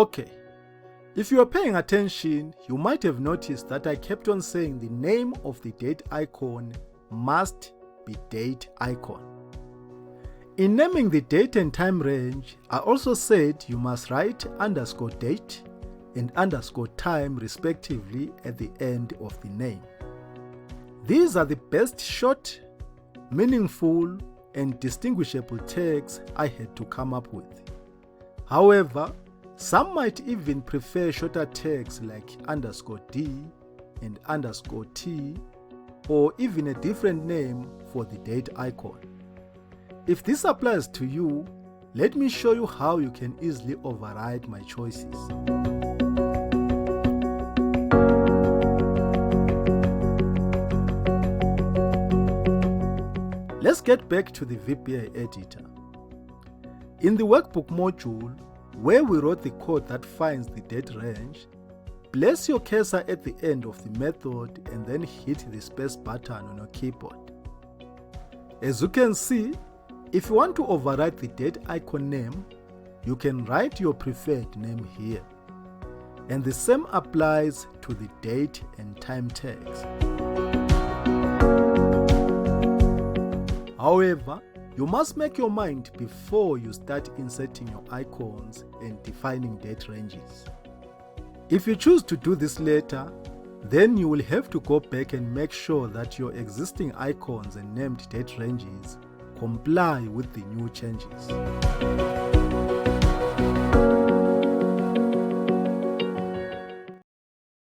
Okay, if you are paying attention, you might have noticed that I kept on saying the name of the date icon must be date icon. In naming the date and time range, I also said you must write _date and _time respectively at the end of the name. These are the best short, meaningful, and distinguishable tags I had to come up with. However, some might even prefer shorter tags like _D and _T, or even a different name for the date icon. If this applies to you, let me show you how you can easily override my choices. Let's get back to the VBA editor. In the workbook module, where we wrote the code that finds the date range, place your cursor at the end of the method and then hit the space button on your keyboard. As you can see, if you want to override the date icon name, you can write your preferred name here. And the same applies to the date and time tags. However, you must make your mind before you start inserting your icons and defining date ranges. If you choose to do this later, then you will have to go back and make sure that your existing icons and named date ranges comply with the new changes.